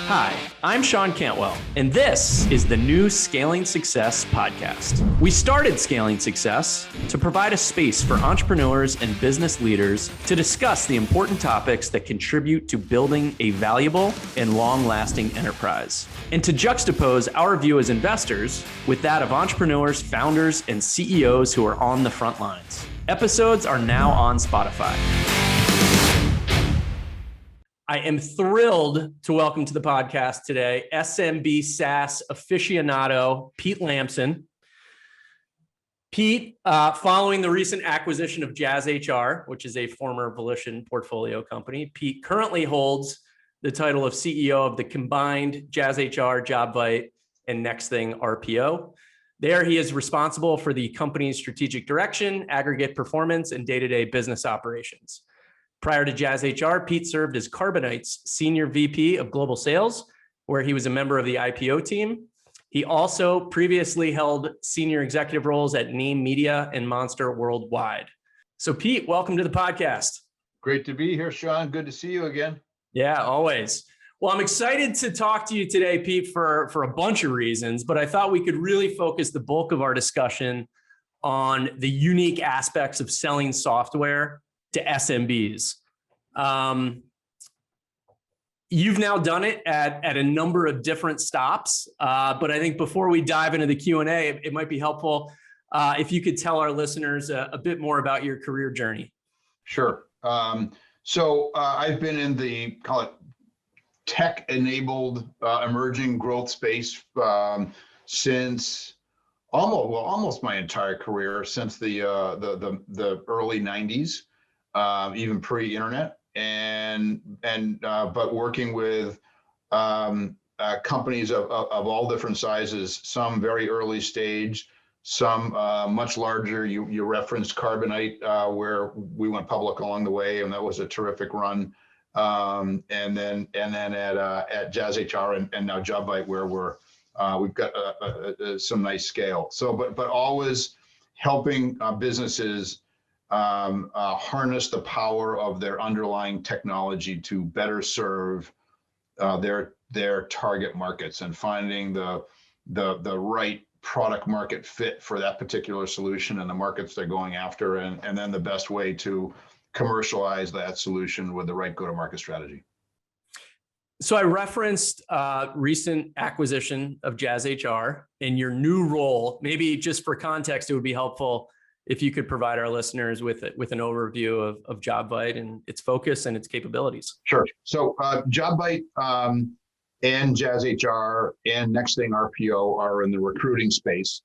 Hi, I'm Sean Cantwell, and this is the new Scaling Success podcast. We started Scaling Success to provide a space for entrepreneurs and business leaders to discuss the important topics that contribute to building a valuable and long-lasting enterprise, and to juxtapose our view as investors with that of entrepreneurs, founders, and CEOs who are on the front lines. Episodes are now on Spotify. I am thrilled to welcome to the podcast today SMB SaaS aficionado, Pete Lamson. Pete, following the recent acquisition of JazzHR, which is a former Volition portfolio company, Pete currently holds the title of CEO of the combined JazzHR, Jobvite, and NXTThing RPO. There, he is responsible for the company's strategic direction, aggregate performance, and day-to-day business operations. Prior to JazzHR, Pete served as Carbonite's Senior VP of Global Sales, where he was a member of the IPO team. He also previously held senior executive roles at Name Media and Monster Worldwide. So Pete, welcome to the podcast. Great to be here, Sean. Good to see you again. Yeah, always. Well, I'm excited to talk to you today, Pete, for a bunch of reasons, but I thought we could really focus the bulk of our discussion on the unique aspects of selling software to SMBs. You've now done it at a number of different stops, but I think before we dive into the Q&A, it might be helpful if you could tell our listeners a bit more about your career journey. Sure. So I've been in the, call it, tech-enabled emerging growth space since almost my entire career, since the early 90s. Even pre-internet, but working with companies of all different sizes, some very early stage, some much larger. You referenced Carbonite, where we went public along the way, and that was a terrific run. And then at JazzHR and now Jobvite, where we've got some nice scale. So, but always helping businesses harness the power of their underlying technology to better serve their target markets, and finding the right product market fit for that particular solution and the markets they're going after, and then the best way to commercialize that solution with the right go-to-market strategy. So I referenced recent acquisition of JazzHR and your new role. Maybe just for context, it would be helpful if you could provide our listeners with an overview of Jobvite and its focus and its capabilities. Sure. So Jobvite and JazzHR and NXTThing RPO are in the recruiting space,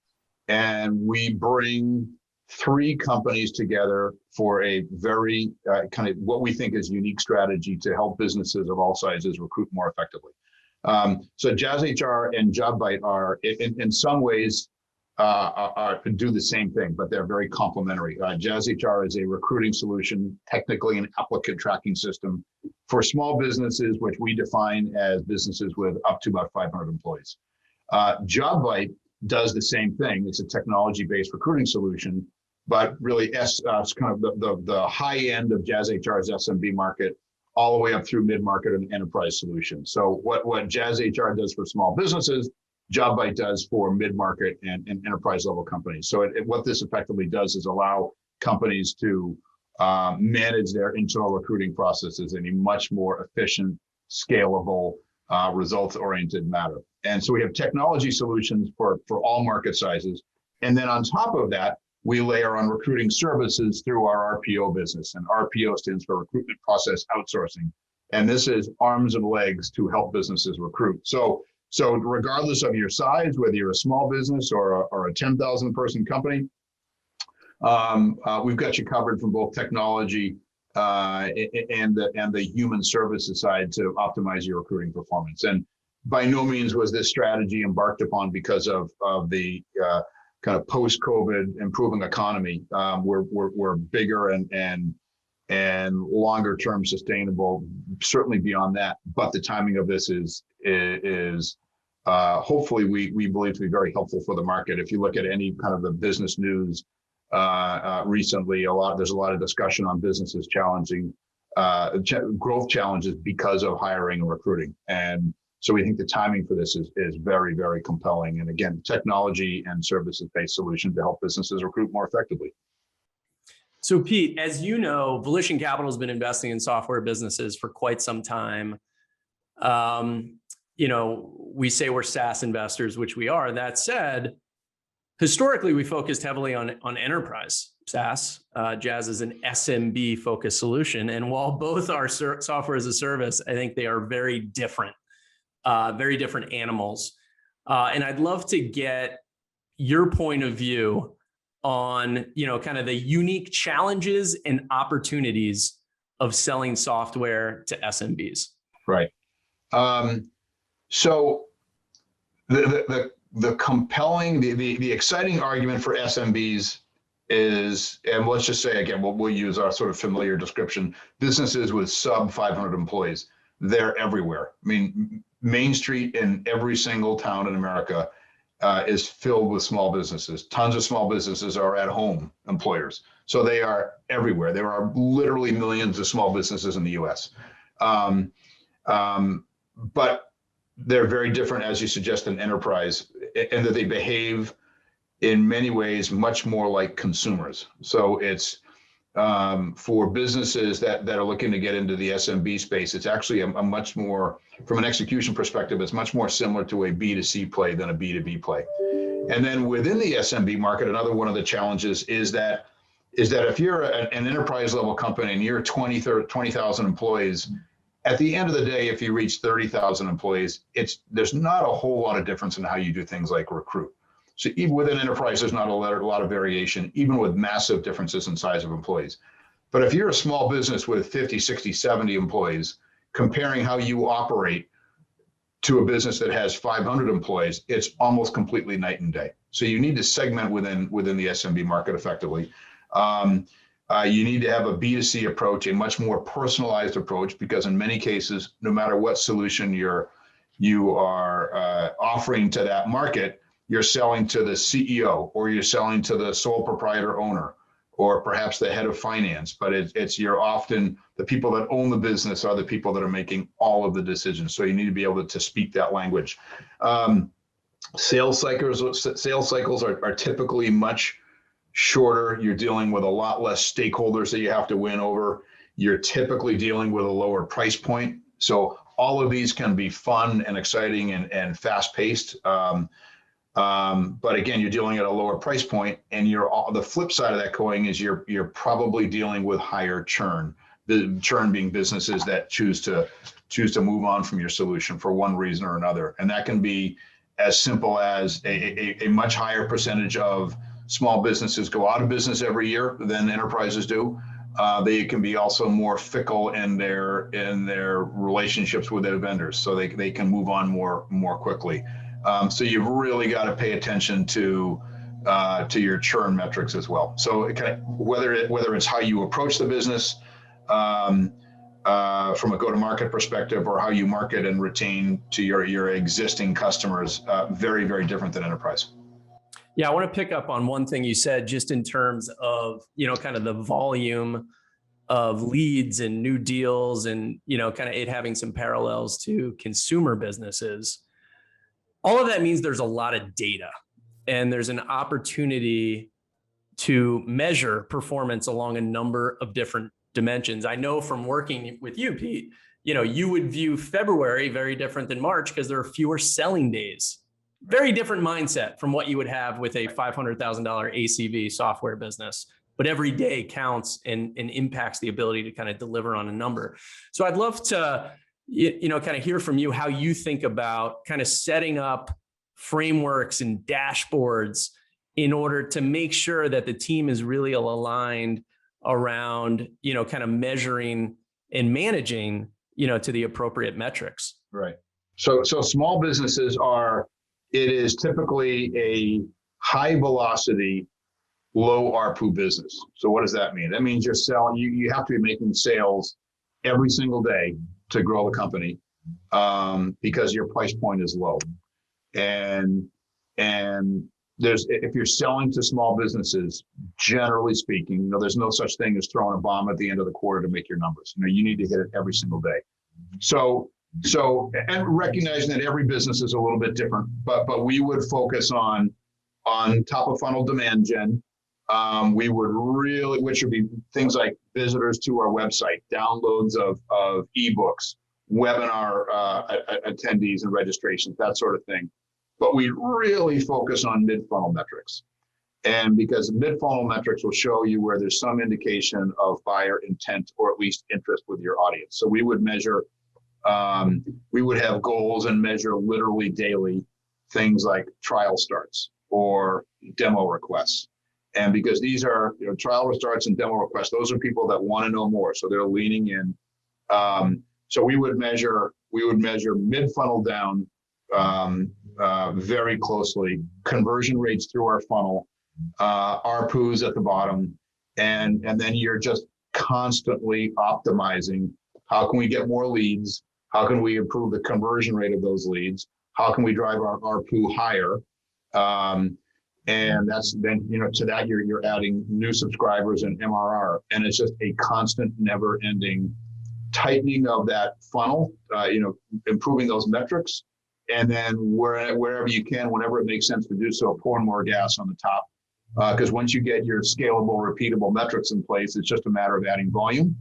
and we bring three companies together for a very kind of what we think is unique strategy to help businesses of all sizes recruit more effectively. So JazzHR and Jobvite are in some ways do the same thing, but they're very complementary. JazzHR is a recruiting solution, technically an applicant tracking system for small businesses, which we define as businesses with up to about 500 employees. Jobvite does the same thing. It's a technology-based recruiting solution, but really it's kind of the high end of JazzHR's SMB market, all the way up through mid-market and enterprise solutions. So what JazzHR does for small businesses, Jobvite does for mid-market and enterprise level companies. So what this effectively does is allow companies to manage their internal recruiting processes in a much more efficient, scalable, results-oriented manner. And so we have technology solutions for all market sizes. And then on top of that, we layer on recruiting services through our RPO business. And RPO stands for Recruitment Process Outsourcing. And this is arms and legs to help businesses recruit. So regardless of your size, whether you're a small business or a 10,000 person company, we've got you covered from both technology and the human services side to optimize your recruiting performance. And by no means was this strategy embarked upon because of the kind of post-COVID improving economy. We're bigger and longer term sustainable, certainly beyond that. But the timing of this is hopefully we believe to be very helpful for the market. If you look at any kind of the business news recently, there's a lot of discussion on businesses challenging growth challenges because of hiring and recruiting. And So we think the timing for this is very, very compelling. And again, technology and services-based solution to help businesses recruit more effectively. So Pete, as you know, Volition Capital has been investing in software businesses for quite some time. We say we're SaaS investors, which we are. That said, historically, we focused heavily on enterprise SaaS. Jazz is an SMB focused solution. And while both are software as a service, I think they are very different animals. And I'd love to get your point of view on, kind of the unique challenges and opportunities of selling software to SMBs. Right. So the compelling, the exciting argument for SMBs is, and let's just say again, we'll use our sort of familiar description, businesses with sub 500 employees. They're everywhere. I mean, Main Street in every single town in America is filled with small businesses. Tons of small businesses are at-home employers. So they are everywhere. There are literally millions of small businesses in the US. But they're very different, as you suggest, in enterprise, in that they behave in many ways much more like consumers. So it's for businesses that are looking to get into the SMB space, it's actually a much more, from an execution perspective, it's much more similar to a B2C play than a B2B play. And then within the SMB market, another one of the challenges is that if you're an enterprise level company and you're 20,000 employees, at the end of the day, if you reach 30,000 employees, there's not a whole lot of difference in how you do things like recruit. So even within enterprise, there's not a lot of variation, even with massive differences in size of employees. But if you're a small business with 50, 60, 70 employees, comparing how you operate to a business that has 500 employees, it's almost completely night and day. So you need to segment within the SMB market effectively. You need to have a B2C approach, a much more personalized approach, because in many cases, no matter what solution you are offering to that market, you're selling to the CEO, or you're selling to the sole proprietor owner, or perhaps the head of finance. But you're often, the people that own the business are the people that are making all of the decisions. So you need to be able to speak that language. Sales cycles are typically much shorter. You're dealing with a lot less stakeholders that you have to win over. You're typically dealing with a lower price point. So all of these can be fun and exciting and fast paced. But again, you're dealing at a lower price point, and the flip side of that coin is you're probably dealing with higher churn. The churn being businesses that choose to move on from your solution for one reason or another, and that can be as simple as a much higher percentage of small businesses go out of business every year than enterprises do. They can be also more fickle in their relationships with their vendors, so they can move on more quickly. So you've really got to pay attention to your churn metrics as well. So whether it's how you approach the business from a go-to-market perspective, or how you market and retain to your existing customers, very, very different than enterprise. Yeah, I want to pick up on one thing you said, just in terms of, kind of the volume of leads and new deals, and, kind of it having some parallels to consumer businesses. All of that means there's a lot of data, and there's an opportunity to measure performance along a number of different dimensions. I know from working with you, Pete, you would view February very different than March because there are fewer selling days. Very different mindset from what you would have with a $500,000 ACV software business, but every day counts and impacts the ability to kind of deliver on a number. So I'd love to, kind of hear from you how you think about kind of setting up frameworks and dashboards in order to make sure that the team is really aligned around, kind of measuring and managing, to the appropriate metrics. Right. So small businesses it is typically a high velocity, low ARPU business. So what does that mean? That means you have to be making sales every single day to grow the company, because your price point is low. And if you're selling to small businesses, generally speaking, there's no such thing as throwing a bomb at the end of the quarter to make your numbers. You need to hit it every single day. So So, and recognizing that every business is a little bit different, but we would focus on top of funnel demand gen. We would really, which would be things like visitors to our website, downloads of ebooks, webinar attendees and registrations, that sort of thing. But we really focus on mid-funnel metrics. And because mid-funnel metrics will show you where there's some indication of buyer intent or at least interest with your audience. So we would measure, we would have goals and measure literally daily things like trial starts or demo requests. And because these are trial starts and demo requests, those are people that want to know more. So they're leaning in. So we would measure mid-funnel down very closely, conversion rates through our funnel, ARPUs at the bottom, and then you're just constantly optimizing. How can we get more leads? How can we improve the conversion rate of those leads? How can we drive our ARPU higher? And that's then, to that you're adding new subscribers and MRR, and it's just a constant, never-ending tightening of that funnel. Improving those metrics, and then wherever you can, whenever it makes sense to do so, pouring more gas on the top. Because once you get your scalable, repeatable metrics in place, it's just a matter of adding volume.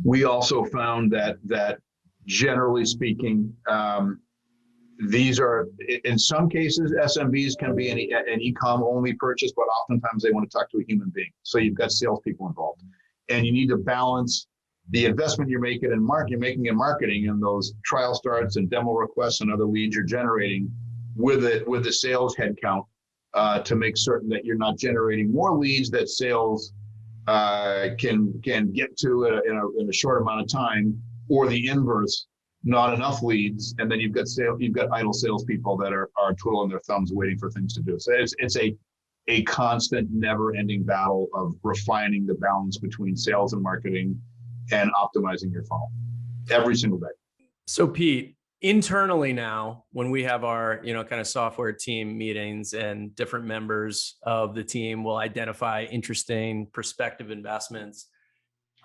We also found that generally speaking, these are, in some cases, SMBs can be an e-com only purchase, but oftentimes they want to talk to a human being. So you've got salespeople involved, and you need to balance the investment you're making in marketing and those trial starts and demo requests and other leads you're generating with the sales headcount to make certain that you're not generating more leads that sales can get to in a short amount of time, or the inverse, not enough leads, and then you've got idle salespeople that are twiddling their thumbs waiting for things to do. So it's a constant, never-ending battle of refining the balance between sales and marketing and optimizing your funnel every single day. So Pete, internally now, when we have our kind of software team meetings and different members of the team will identify interesting prospective investments,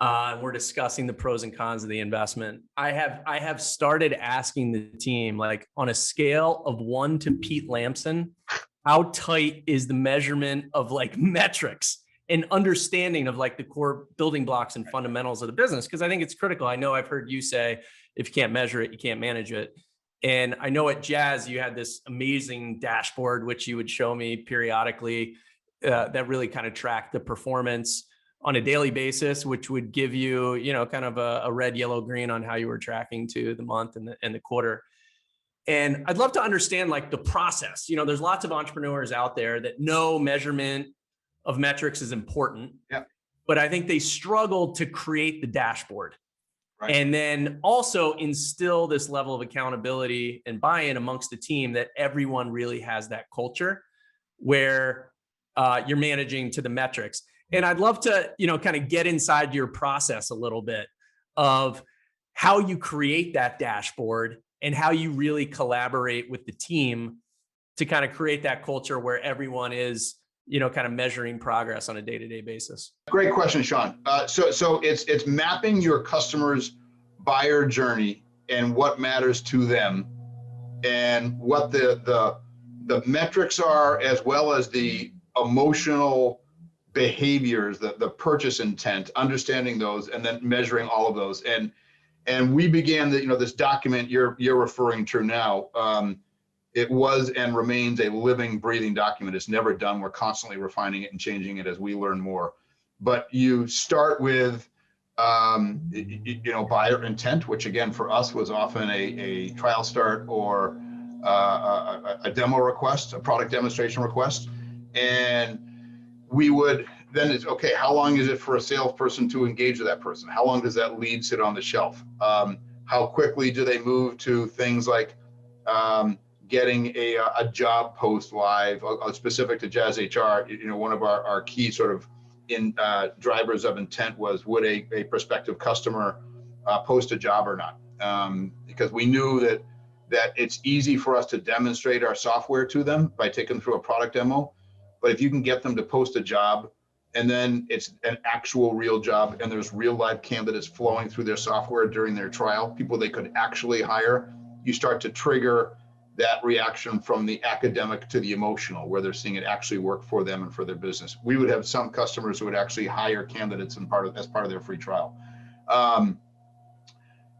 we're discussing the pros and cons of the investment. I have started asking the team, like, on a scale of 1 to Pete Lamson, how tight is the measurement of like metrics and understanding of like the core building blocks and fundamentals of the business? Because I think it's critical. I know I've heard you say, if you can't measure it, you can't manage it. And I know at Jazz, you had this amazing dashboard, which you would show me periodically, that really kind of tracked the performance on a daily basis, which would give you, kind of a red, yellow, green on how you were tracking to the month and the quarter. And I'd love to understand like the process. There's lots of entrepreneurs out there that know measurement of metrics is important, yeah, but I think they struggle to create the dashboard. Right. And then also instill this level of accountability and buy-in amongst the team that everyone really has that culture where you're managing to the metrics. And I'd love to, kind of get inside your process a little bit of how you create that dashboard and how you really collaborate with the team to kind of create that culture where everyone is, kind of measuring progress on a day-to-day basis. Great question, Sean. So it's mapping your customer's buyer journey and what matters to them, and what the metrics are, as well as the emotional behaviors, the purchase intent, understanding those, and then measuring all of those. And we began this document you're referring to now. It was and remains a living, breathing document. It's never done. We're constantly refining it and changing it as we learn more. But you start with, buyer intent, which again for us was often a trial start or a demo request, a product demonstration request, and we would then it's okay. How long is it for a salesperson to engage with that person? How long does that lead sit on the shelf? How quickly do they move to things like getting a job post live, specific to JazzHR? One of our key sort of drivers of intent was, would a prospective customer post a job or not? Because we knew that it's easy for us to demonstrate our software to them by taking them through a product demo, but if you can get them to post a job and then it's an actual real job, and there's real live candidates flowing through their software during their trial, people they could actually hire, you start to trigger that reaction from the academic to the emotional, where they're seeing it actually work for them and for their business. We would have some customers who would actually hire candidates as part of their free trial.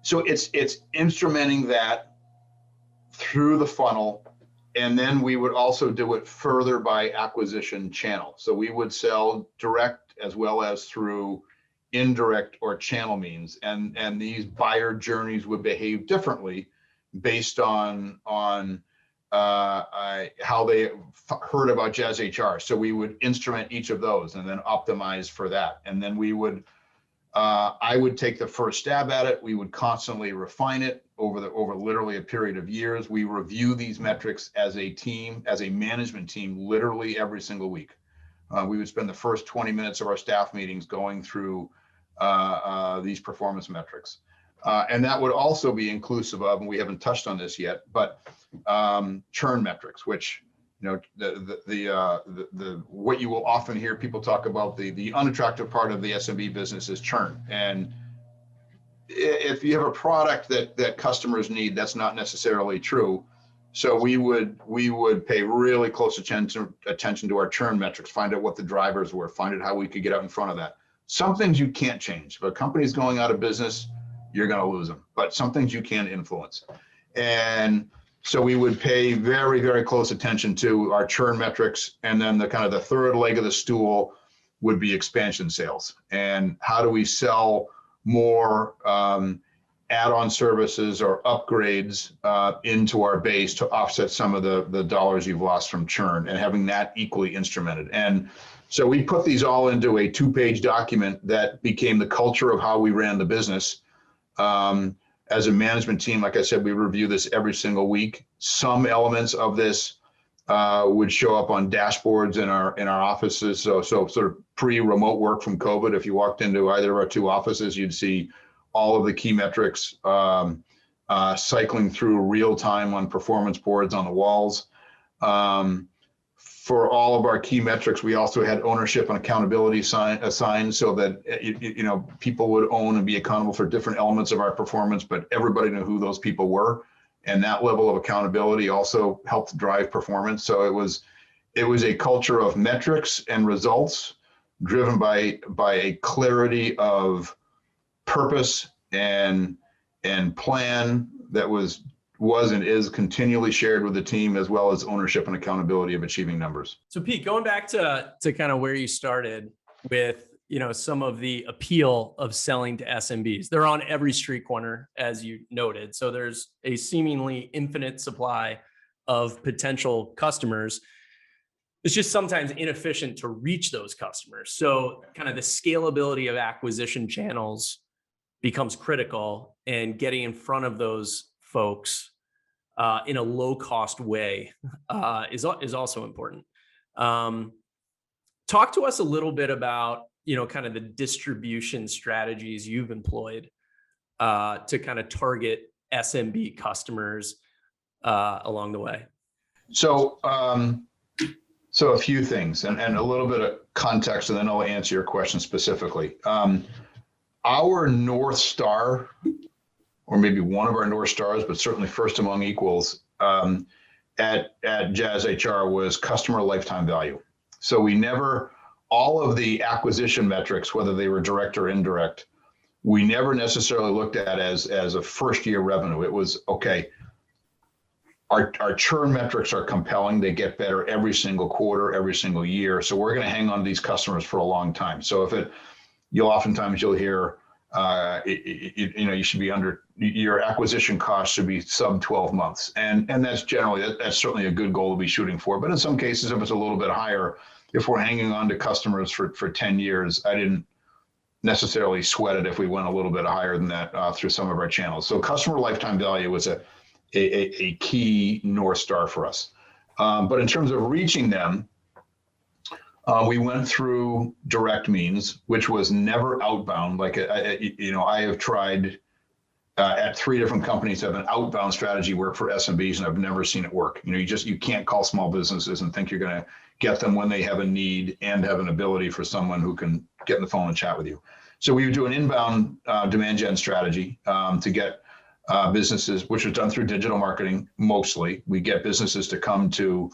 So it's instrumenting that through the funnel. And then we would also do it further by acquisition channel. So we would sell direct as well as through indirect or channel means. And these buyer journeys would behave differently based on how they heard about JazzHR. So we would instrument each of those and then optimize for that. And then we would, I would take the first stab at it. We would constantly refine it over literally a period of years. We review these metrics as a team, as a management team, literally every single week. We would spend the first 20 minutes of our staff meetings going through these performance metrics. And that would also be inclusive of, and we haven't touched on this yet, but churn metrics, which, you know, what you will often hear people talk about, the unattractive part of the SMB business is churn. And if you have a product that customers need, that's not necessarily true. So we would pay really close attention to our churn metrics, find out what the drivers were, find out how we could get out in front of that. Some things you can't change. If a company's going out of business, you're going to lose them. But some things you can influence. And so we would pay very, very close attention to our churn metrics. And then the kind of the third leg of the stool would be expansion sales. And how do we sell more add-on services or upgrades into our base to offset some of the dollars you've lost from churn, and having that equally instrumented. And so we put these all into a 2-page document that became the culture of how we ran the business. As a management team, like I said, we review this every single week. Some elements of this would show up on dashboards in our offices. So sort of pre-remote work from COVID, if you walked into either of our 2 offices, you'd see all of the key metrics cycling through real time on performance boards on the walls. For all of our key metrics, we also had ownership and accountability assigned, so that you know, people would own and be accountable for different elements of our performance, but everybody knew who those people were. And that level of accountability also helped drive performance. So it was a culture of metrics and results driven by a clarity of purpose and plan that was and is continually shared with the team, as well as ownership and accountability of achieving numbers. So Pete, going back to kind of where you started with, you know, some of the appeal of selling to SMBs, they're on every street corner, as you noted. So there's a seemingly infinite supply of potential customers. It's just sometimes inefficient to reach those customers. So kind of the scalability of acquisition channels becomes critical, and getting in front of those folks in a low-cost way is also important. Talk to us a little bit about, you know, kind of the distribution strategies you've employed to kind of target SMB customers along the way. So, so a few things and a little bit of context, and then I'll answer your question specifically. Our North Star, or maybe one of our North Stars, but certainly first among equals at JazzHR, was customer lifetime value. So we never, all of the acquisition metrics, whether they were direct or indirect, we never necessarily looked at as a first year revenue. It was, okay, our churn metrics are compelling. They get better every single quarter, every single year. So we're going to hang on to these customers for a long time. So if oftentimes you'll hear, you know, you should be your acquisition cost should be sub 12 months. And that's certainly a good goal to be shooting for. But in some cases, if it's a little bit higher, if we're hanging on to customers for 10 years, I didn't necessarily sweat it if we went a little bit higher than that through some of our channels. So customer lifetime value was a key North Star for us. But in terms of reaching them, we went through direct means, which was never outbound. Like, I have tried at 3 different companies have an outbound strategy work for SMBs, and I've never seen it work. You can't call small businesses and think you're going to get them when they have a need and have an ability for someone who can get on the phone and chat with you. So we would do an inbound demand gen strategy to get businesses, which was done through digital marketing mostly. We get businesses to come to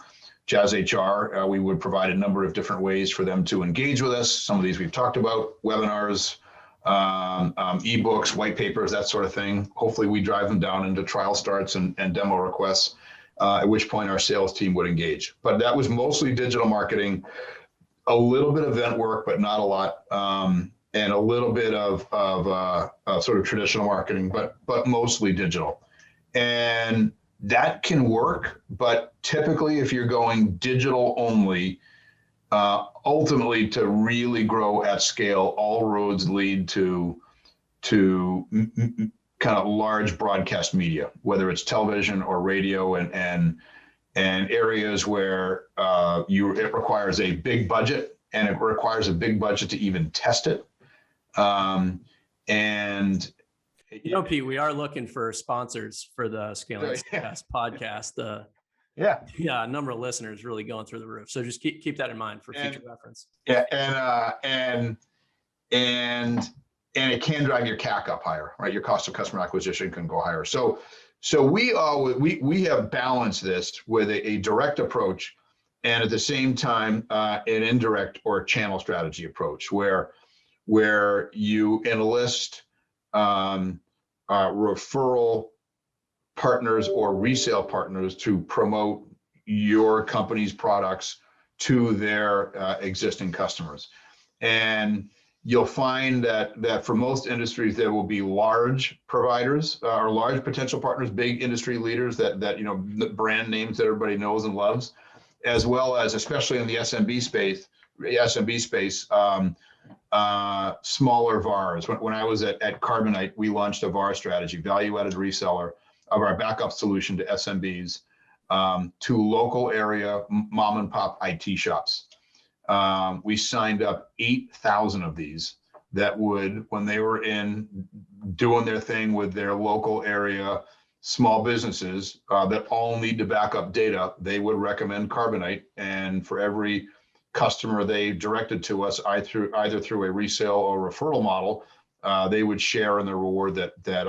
JazzHR. We would provide a number of different ways for them to engage with us. Some of these we've talked about: webinars, ebooks, white papers, that sort of thing. Hopefully we drive them down into trial starts and demo requests, at which point our sales team would engage. But that was mostly digital marketing, a little bit of event work, but not a lot, and a little bit of sort of traditional marketing, but mostly digital. And that can work, but typically if you're going digital only, ultimately to really grow at scale, all roads lead to kind of large broadcast media, whether it's television or radio, and areas where it requires a big budget, and it requires a big budget to even test it. And Pete, we are looking for sponsors for the Scaling Success podcast. Yeah, a number of listeners really going through the roof. So just keep that in mind for future reference. Yeah, and it can drive your CAC up higher, right? Your cost of customer acquisition can go higher. So we have balanced this with a direct approach, and at the same time an indirect or channel strategy approach, where you enlist referral partners or resale partners to promote your company's products to their existing customers. And you'll find that for most industries, there will be large providers or large potential partners, big industry leaders that the brand names that everybody knows and loves, as well as, especially in the SMB space, smaller VARs. When I was at Carbonite, we launched a VAR strategy, value-added reseller of our backup solution to SMBs, to local area mom and pop IT shops. We signed up 8,000 of these that would, when they were doing their thing with their local area small businesses that all need to back up data, they would recommend Carbonite. And for every customer they directed to us, either through a resale or referral model, they would share in the reward that they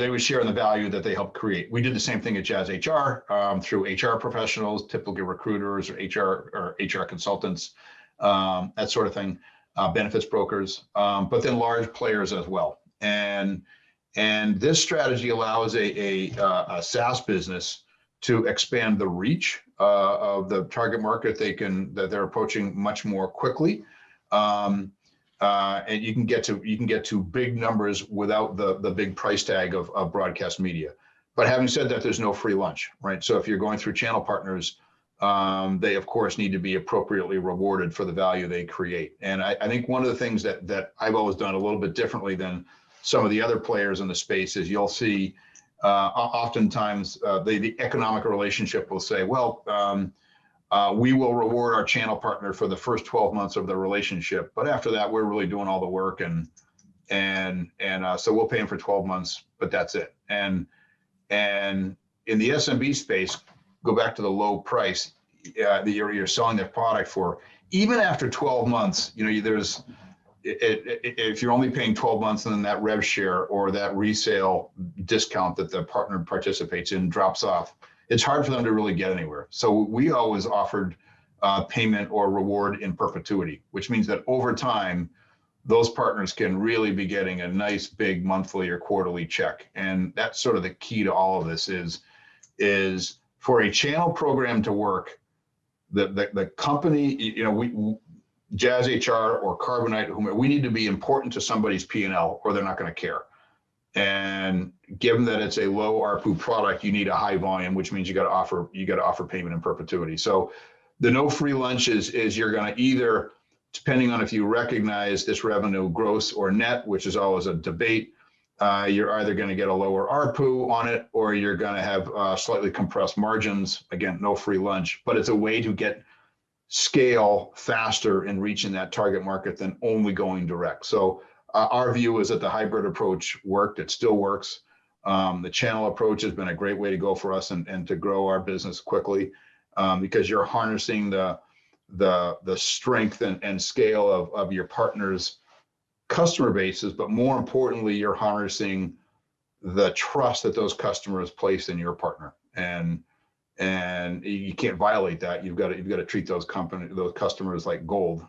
would share in the value that they helped create. We did the same thing at JazzHR through HR professionals, typically recruiters or HR consultants, that sort of thing, benefits brokers, but then large players as well. And this strategy allows a SaaS business to expand the reach of the target market that they're approaching much more quickly. And you can get to big numbers without the big price tag of broadcast media. But having said that, there's no free lunch, right? So if you're going through channel partners, they of course need to be appropriately rewarded for the value they create. And I think one of the things that I've always done a little bit differently than some of the other players in the space is you'll see oftentimes the economic relationship will say, well, we will reward our channel partner for the first 12 months of the relationship, but after that, we're really doing all the work, and so we'll pay them for 12 months, but that's it. And in the SMB space, go back to the low price that you're selling their product for. Even after 12 months, if you're only paying 12 months and then that rev share or that resale discount that the partner participates in drops off, it's hard for them to really get anywhere. So we always offered payment or reward in perpetuity, which means that over time, those partners can really be getting a nice big monthly or quarterly check. And that's sort of the key to all of this is for a channel program to work, the company, JazzHR or Carbonite, whomever, we need to be important to somebody's P&L or they're not going to care. And given that it's a low ARPU product, you need a high volume, which means you got to offer payment in perpetuity. So the no free lunch is you're going to either, depending on if you recognize this revenue gross or net, which is always a debate, you're either going to get a lower ARPU on it or you're going to have slightly compressed margins. Again, no free lunch, but it's a way to get scale faster in reaching that target market than only going direct. So Our view is that the hybrid approach worked. It still works. The channel approach has been a great way to go for us and to grow our business quickly, because you're harnessing the strength and scale of your partners' customer bases, but more importantly, you're harnessing the trust that those customers place in your partner, and you can't violate that. You've got to treat those customers like gold.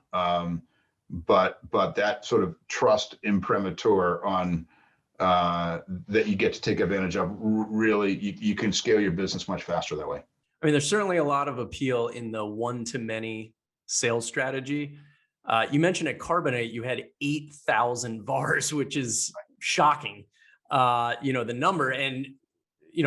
But that sort of trust imprimatur on that you get to take advantage of, really, you can scale your business much faster that way. I mean, there's certainly a lot of appeal in the one-to-many sales strategy. You mentioned at Carbonite, you had 8,000 VARs, which is shocking, the number, and,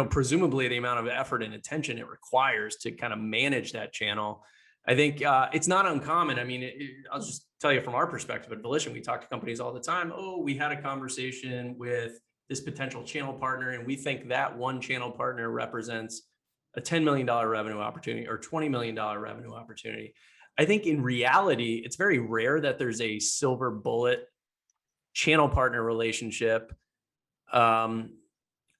presumably the amount of effort and attention it requires to kind of manage that channel. I think it's not uncommon. I mean, I'll just tell you from our perspective at Volition, we talk to companies all the time. Oh, we had a conversation with this potential channel partner, and we think that one channel partner represents a $10 million revenue opportunity or $20 million revenue opportunity. I think in reality, it's very rare that there's a silver bullet channel partner relationship.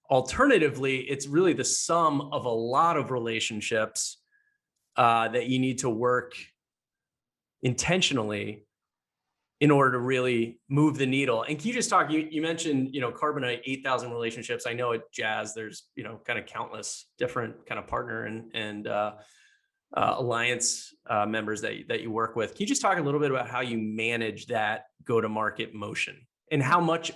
Alternatively, it's really the sum of a lot of relationships that you need to work intentionally in order to really move the needle. And can you just talk, you mentioned, Carbonite, 8,000 relationships. I know at Jazz, there's, kind of countless different kind of partner and alliance members that you work with. Can you just talk a little bit about how you manage that go-to-market motion, and how much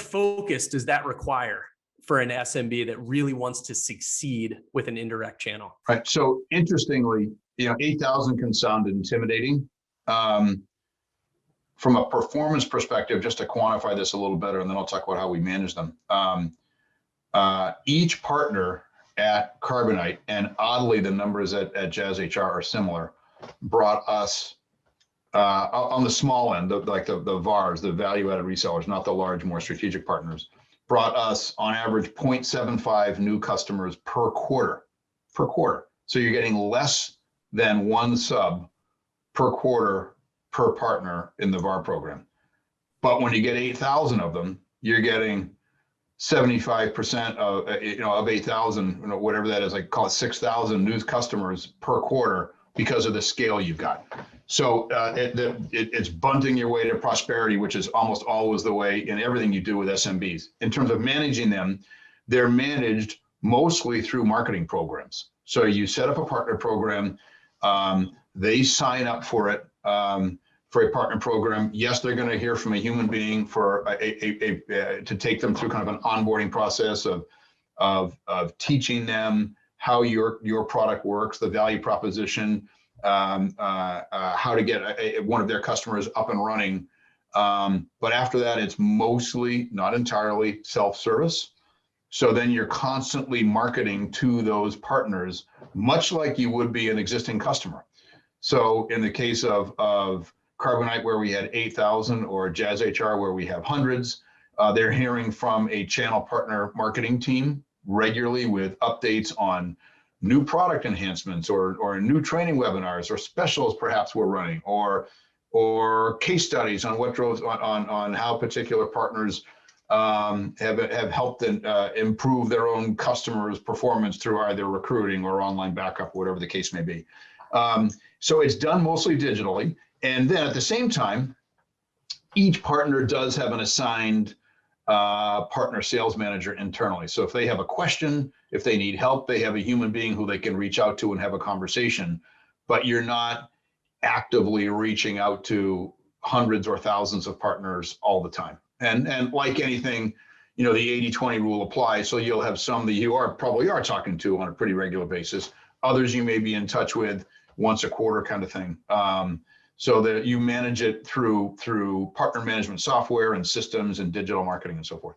focus does that require for an SMB that really wants to succeed with an indirect channel? Right. So interestingly, 8,000 can sound intimidating. From a performance perspective, just to quantify this a little better, and then I'll talk about how we manage them. Each partner at Carbonite, and oddly, the numbers at JazzHR are similar, brought us on the small end, like the VARs, the value-added resellers, not the large, more strategic partners, brought us on average 0.75 new customers per quarter. So you're getting less than one sub per quarter per partner in the VAR program. But when you get 8,000 of them, you're getting 75% of 8,000, whatever that is, like call it 6,000 new customers per quarter because of the scale you've got. So it's bunting your way to prosperity, which is almost always the way in everything you do with SMBs. In terms of managing them, they're managed mostly through marketing programs. So you set up a partner program, they sign up for it, for a partner program. Yes, they're going to hear from a human being for to take them through kind of an onboarding process of teaching them how your product works, the value proposition, how to get one of their customers up and running. But after that, it's mostly, not entirely, self-service. So then you're constantly marketing to those partners, much like you would be an existing customer. So in the case of Carbonite, where we had 8,000, or JazzHR, where we have hundreds, they're hearing from a channel partner marketing team regularly with updates on new product enhancements or new training webinars or specials perhaps we're running, or case studies on what drove on how particular partners have helped improve their own customers' performance through either recruiting or online backup, whatever the case may be. So it's done mostly digitally. And then at the same time, each partner does have an assigned partner sales manager internally. So if they have a question, if they need help, they have a human being who they can reach out to and have a conversation. But you're not actively reaching out to hundreds or thousands of partners all the time. And like anything, the 80-20 rule applies. So you'll have some that you probably are talking to on a pretty regular basis. Others you may be in touch with once a quarter kind of thing. So that you manage it through partner management software and systems and digital marketing and so forth.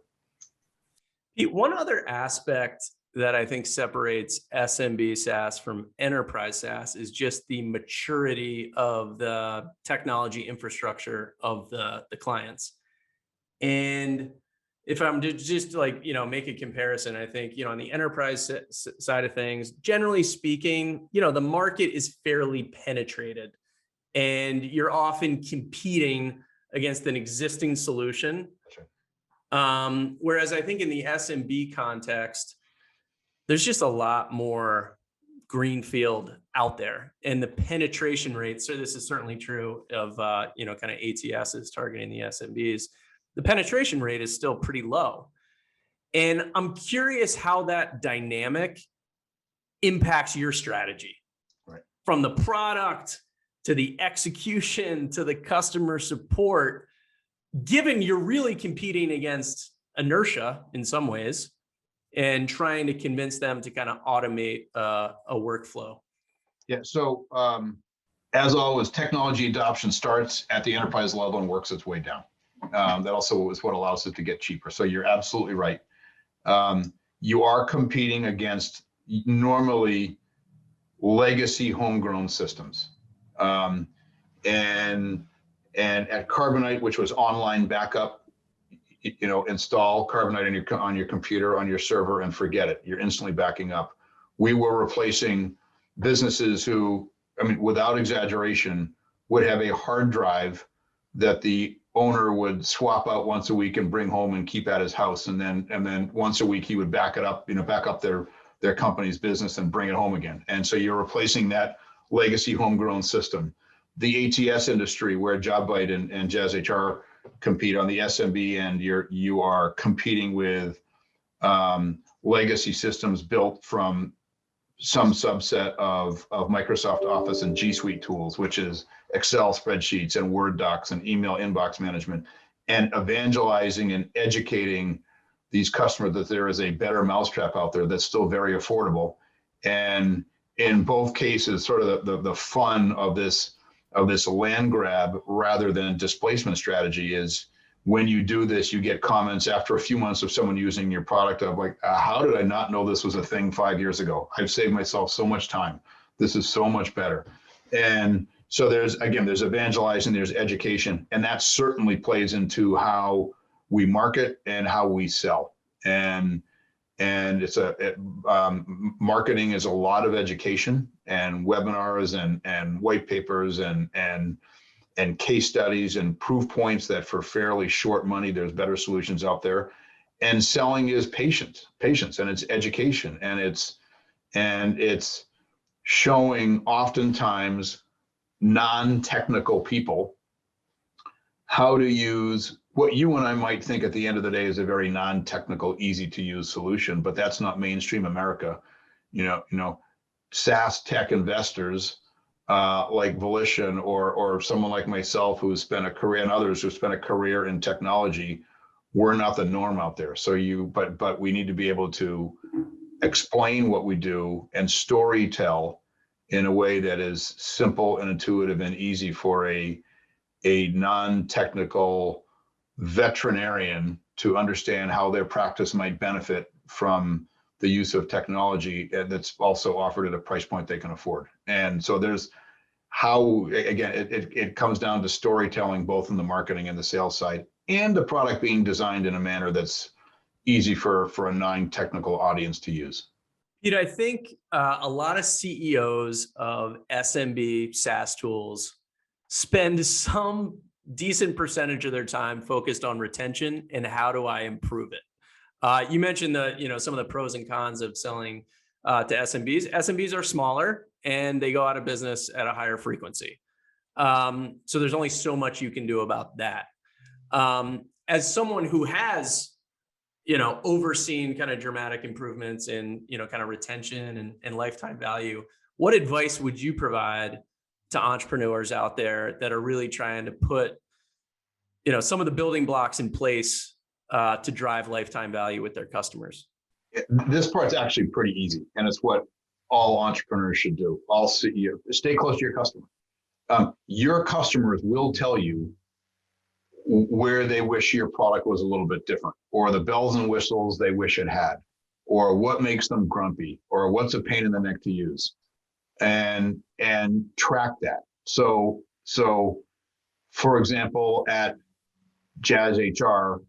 Pete, one other aspect that I think separates SMB SaaS from enterprise SaaS is just the maturity of the technology infrastructure of the clients. And if I'm to just make a comparison, I think, on the enterprise side of things, generally speaking, the market is fairly penetrated. And you're often competing against an existing solution. Whereas I think in the SMB context, there's just a lot more greenfield out there, and the penetration rate. So this is certainly true of, kind of ATSs targeting the SMBs. The penetration rate is still pretty low. And I'm curious how that dynamic impacts your strategy, right, from the product to the execution to the customer support, given you're really competing against inertia in some ways and trying to convince them to kind of automate a workflow. Yeah. So as always, technology adoption starts at the enterprise level and works its way down. That also is what allows it to get cheaper. So you're absolutely right. You are competing against normally legacy homegrown systems. And at Carbonite, which was online backup, install Carbonite on your computer, on your server, and forget it. You're instantly backing up. We were replacing businesses who, without exaggeration, would have a hard drive that the owner would swap out once a week and bring home and keep at his house, and then once a week he would back it up, back up their company's business and bring it home again. And so you're replacing that legacy homegrown system. The ATS industry, where Jobvite and JazzHR compete on the SMB end, you are competing with legacy systems built from some subset of Microsoft Office and G Suite tools, which is Excel spreadsheets and Word docs and email inbox management, and evangelizing and educating these customers that there is a better mousetrap out there that's still very affordable. And in both cases, sort of the fun of this land grab rather than displacement strategy is, when you do this, you get comments after a few months of someone using your product of like, how did I not know this was a thing 5 years ago? I've saved myself so much time. This is so much better. And so there's evangelizing, there's education, and that certainly plays into how we market and how we sell. And it's marketing is a lot of education and webinars and white papers and case studies and proof points that for fairly short money, there's better solutions out there. And selling is patience, and it's education, and it's showing oftentimes non-technical people how to use what you and I might think at the end of the day is a very non-technical, easy to use solution, but that's not mainstream America. SaaS tech investors like Volition or someone like myself who's spent a career, and others who spent a career in technology, we're not the norm out there. So but we need to be able to explain what we do and story tell in a way that is simple and intuitive and easy for a non-technical veterinarian to understand how their practice might benefit from the use of technology that's also offered at a price point they can afford. And so there's how, again, it comes down to storytelling, both in the marketing and the sales side, and the product being designed in a manner that's easy for a non-technical audience to use. Pete, I think a lot of CEOs of SMB SaaS tools spend some decent percentage of their time focused on retention and how do I improve it. You mentioned some of the pros and cons of selling to SMBs. SMBs are smaller and they go out of business at a higher frequency. So there's only so much you can do about that. As someone who has overseen kind of dramatic improvements in, kind of retention and lifetime value, what advice would you provide to entrepreneurs out there that are really trying to put, some of the building blocks in place to drive lifetime value with their customers? This part's actually pretty easy, and it's what all entrepreneurs should do. All CEOs, stay close to your customer. Your customers will tell you where they wish your product was a little bit different, or the bells and whistles they wish it had, or what makes them grumpy, or what's a pain in the neck to use, and track that. So for example, at JazzHR,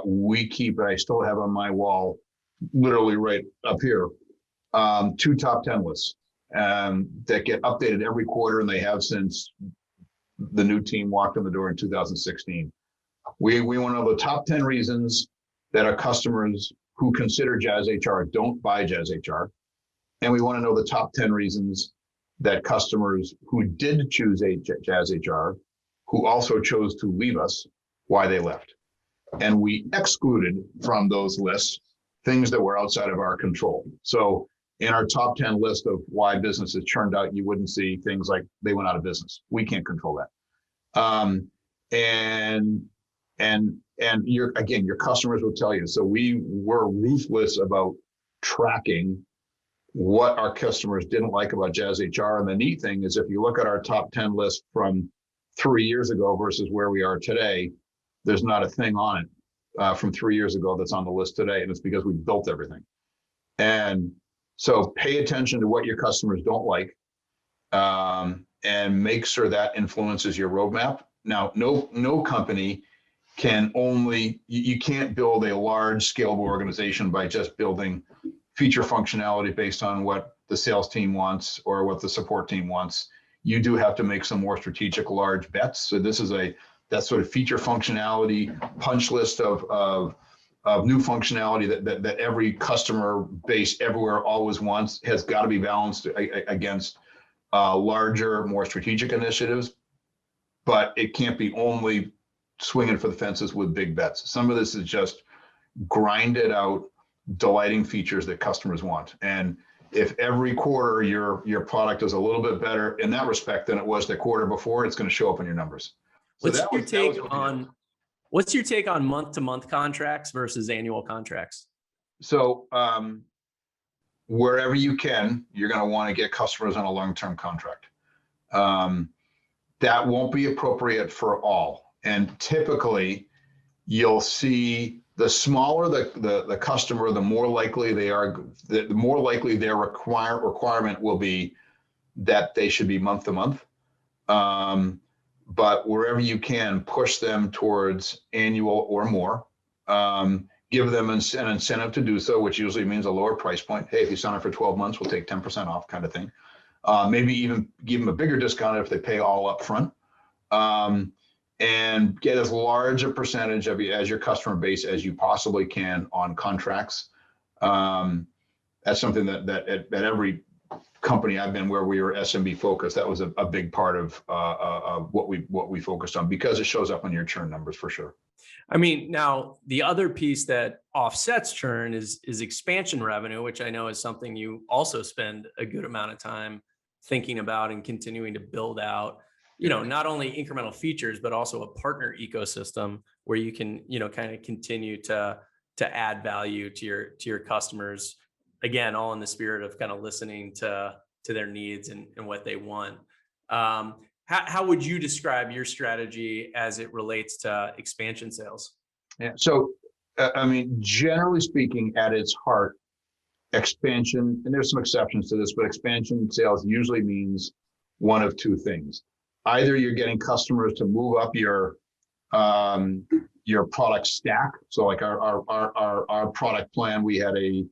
we keep, I still have on my wall, literally right up here, 2 top 10 lists that get updated every quarter, and they have since the new team walked in the door in 2016. We want to know the top 10 reasons that our customers who consider JazzHR don't buy JazzHR. And we want to know the top 10 reasons that customers who did choose JazzHR, who also chose to leave us, why they left. And we excluded from those lists things that were outside of our control. So in our top 10 list of why businesses churned out, you wouldn't see things like they went out of business. We can't control that. And your customers will tell you. So we were ruthless about tracking what our customers didn't like about JazzHR. And the neat thing is, if you look at our top 10 list from 3 years ago versus where we are today, there's not a thing on it from 3 years ago that's on the list today. And it's because we built everything. And so pay attention to what your customers don't like, and make sure that influences your roadmap. Now, no company can you can't build a large scalable organization by just building feature functionality based on what the sales team wants or what the support team wants. You do have to make some more strategic large bets. So this is that sort of feature functionality punch list of new functionality that every customer base everywhere always wants has got to be balanced against larger, more strategic initiatives. But it can't be only swinging for the fences with big bets. Some of this is just grinded out, delighting features that customers want. And if every quarter your product is a little bit better in that respect than it was the quarter before, it's going to show up in your numbers. So what's your take on month-to-month contracts versus annual contracts? So wherever you can, you're going to want to get customers on a long-term contract. That won't be appropriate for all. And typically, you'll see the smaller the customer, the more likely they are, the more likely their requirement will be that they should be month to month. But wherever you can, push them towards annual or more. Give them an incentive to do so, which usually means a lower price point. Hey, if you sign up for 12 months, we'll take 10% off, kind of thing. Maybe even give them a bigger discount if they pay all up front. And get as large a percentage of as your customer base as you possibly can on contracts. That's something that at every company I've been where we were SMB focused, that was a big part of what we focused on, because it shows up on your churn numbers for sure. I mean, now the other piece that offsets churn is expansion revenue, which I know is something you also spend a good amount of time thinking about and continuing to build out. Not only incremental features, but also a partner ecosystem where you can, kind of continue to add value to your customers. Again, all in the spirit of kind of listening to their needs and what they want. How would you describe your strategy as it relates to expansion sales? Yeah. So, generally speaking, at its heart, expansion, and there's some exceptions to this, but expansion sales usually means one of two things. Either you're getting customers to move up your product stack. So like our product plan, we had a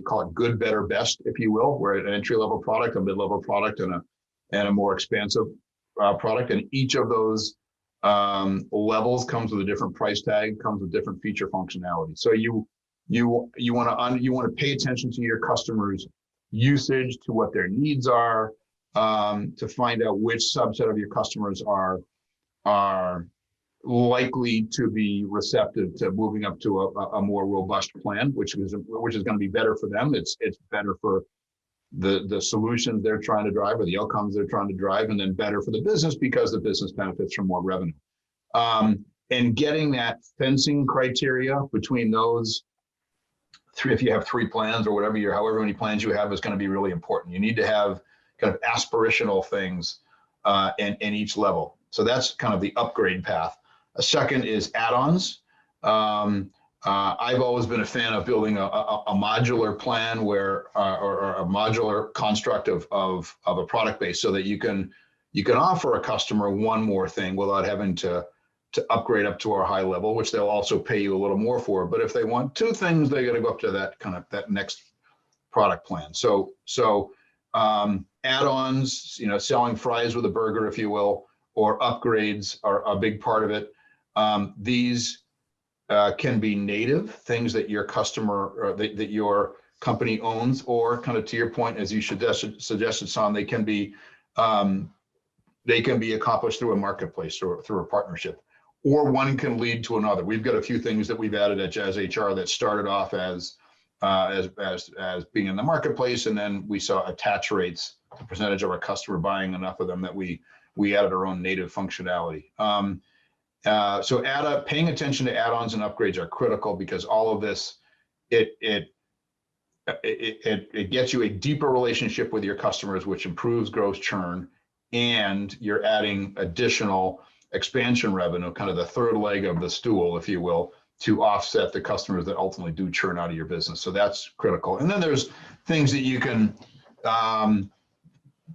call it good, better, best, if you will. We're an entry-level product, a mid-level product, and a more expansive product. And each of those levels comes with a different price tag, comes with different feature functionality. So you want to pay attention to your customers' usage, to what their needs are. To find out which subset of your customers are likely to be receptive to moving up to a more robust plan, which is going to be better for them. It's better for the solutions they're trying to drive or the outcomes they're trying to drive, and then better for the business because the business benefits from more revenue. And getting that fencing criteria between those three, if you have 3 plans or whatever however many plans you have, is going to be really important. You need to have kind of aspirational things in each level. So that's kind of the upgrade path. A second is add-ons. I've always been a fan of building a modular plan or a modular construct of a product base, so that you can offer a customer one more thing without having to upgrade up to our high level, which they'll also pay you a little more for. But if they want 2 things, they got to go up to that next product plan. So add-ons, selling fries with a burger, if you will, or upgrades are a big part of it. These can be native things that your customer or that your company owns, or kind of to your point, as you suggested, Sam, they can be accomplished through a marketplace or through a partnership, or one can lead to another. We've got a few things that we've added at JazzHR that started off as being in the marketplace, and then we saw attach rates, the percentage of our customer buying enough of them that we added our own native functionality. So paying attention to add-ons and upgrades are critical, because all of this, it gets you a deeper relationship with your customers, which improves gross churn, and you're adding additional expansion revenue, kind of the third leg of the stool, if you will, to offset the customers that ultimately do churn out of your business. So that's critical. And then there's things that you can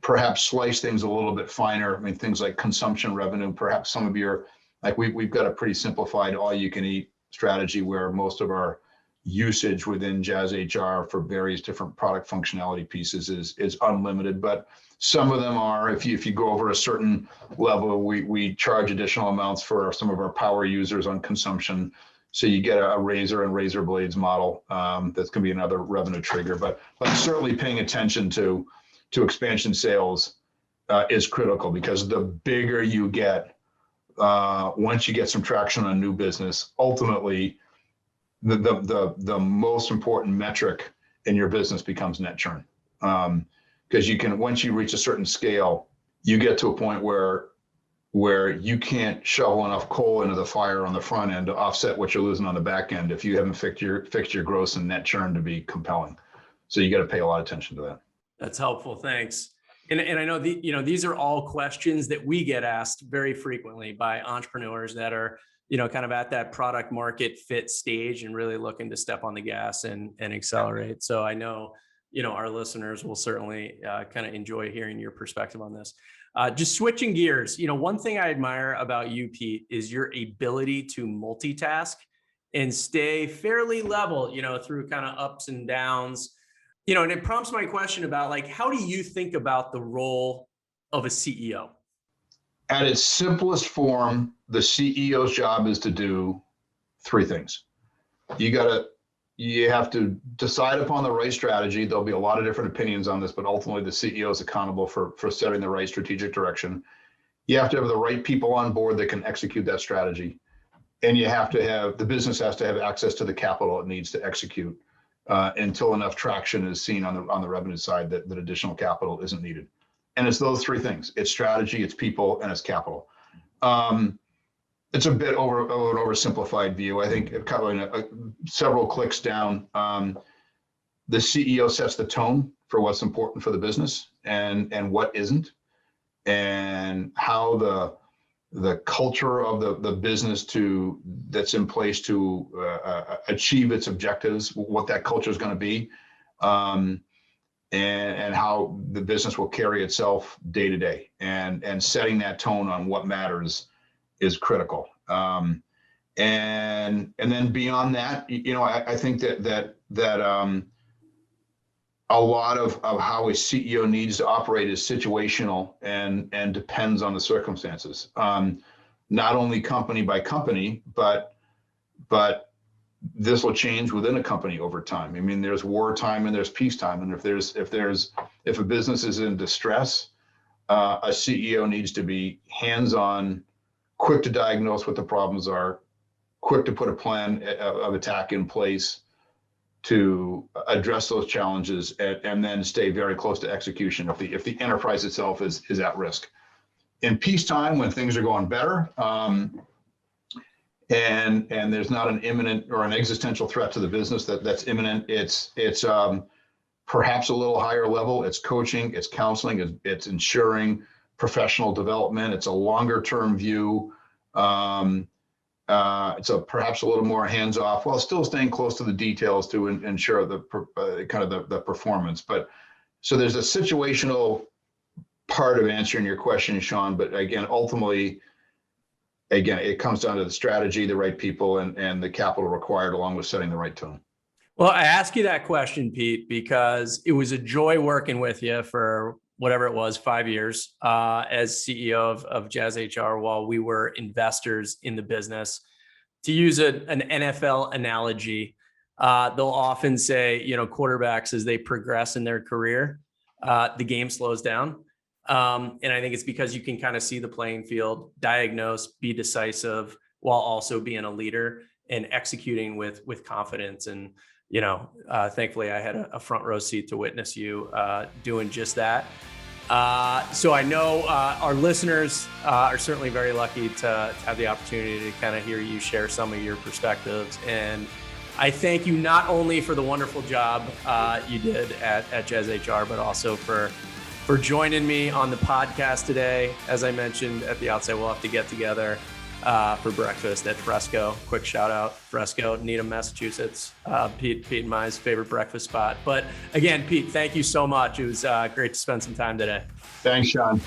perhaps slice things a little bit finer. I mean, things like consumption revenue, perhaps some of your, like we've got a pretty simplified all-you-can-eat strategy where most of our usage within JazzHR for various different product functionality pieces is unlimited, but some of them are, if you go over a certain level, we charge additional amounts for some of our power users on consumption. So you get a razor and razor blades model. That's going to be another revenue trigger, but certainly paying attention to expansion sales is critical, because the bigger you get, once you get some traction on new business, ultimately the most important metric in your business becomes net churn. Because you can, once you reach a certain scale, you get to a point where you can't shovel enough coal into the fire on the front end to offset what you're losing on the back end if you haven't fixed your gross and net churn to be compelling. So you got to pay a lot of attention to that. That's helpful. Thanks. And I know these are all questions that we get asked very frequently by entrepreneurs that are, kind of at that product market fit stage and really looking to step on the gas and accelerate. So I know, our listeners will certainly kind of enjoy hearing your perspective on this. Just switching gears, one thing I admire about you, Pete, is your ability to multitask and stay fairly level, through kind of ups and downs. And it prompts my question about, like, how do you think about the role of a CEO? At its simplest form, the CEO's job is to do three things. You have to decide upon the right strategy. There'll be a lot of different opinions on this, but ultimately the CEO is accountable for setting the right strategic direction. You have to have the right people on board that can execute that strategy. And the business has to have access to the capital it needs to execute until enough traction is seen on the revenue side that additional capital isn't needed. And it's those three things. It's strategy, it's people, and it's capital. It's a bit of an oversimplified view. I think covering several clicks down, the CEO sets the tone for what's important for the business and what isn't, and how the culture of the business that's in place to achieve its objectives, what that culture is going to be, and how the business will carry itself day to day, and setting that tone on what matters is critical. And then beyond that, I think that a lot of how a CEO needs to operate is situational and depends on the circumstances. Not only company by company, but this will change within a company over time. I mean, there's wartime and there's peacetime, and if a business is in distress, a CEO needs to be hands-on, quick to diagnose what the problems are, quick to put a plan of attack in place to address those challenges, and then stay very close to execution if the enterprise itself is at risk. In peacetime, when things are going better, and there's not an imminent or an existential threat to the business that's imminent, it's perhaps a little higher level. It's coaching, it's counseling, it's ensuring professional development. It's a longer term view. It's perhaps a little more hands off while still staying close to the details to ensure the performance. But so there's a situational part of answering your question, Sean. But again, ultimately, it comes down to the strategy, the right people, and the capital required, along with setting the right tone. Well, I ask you that question, Pete, because it was a joy working with you for whatever it was, 5 years as CEO of JazzHR while we were investors in the business. To use an NFL analogy, they'll often say, quarterbacks as they progress in their career, the game slows down. And I think it's because you can kind of see the playing field, diagnose, be decisive, while also being a leader and executing with confidence. And, thankfully I had a front row seat to witness you doing just that. So I know our listeners are certainly very lucky to have the opportunity to kind of hear you share some of your perspectives. And I thank you not only for the wonderful job you did at JazzHR, but also for joining me on the podcast today. As I mentioned at the outset, we'll have to get together for breakfast at Fresco. Quick shout out, Fresco, Needham, Massachusetts. Pete and my favorite breakfast spot. But again, Pete, thank you so much. It was great to spend some time today. Thanks, Sean.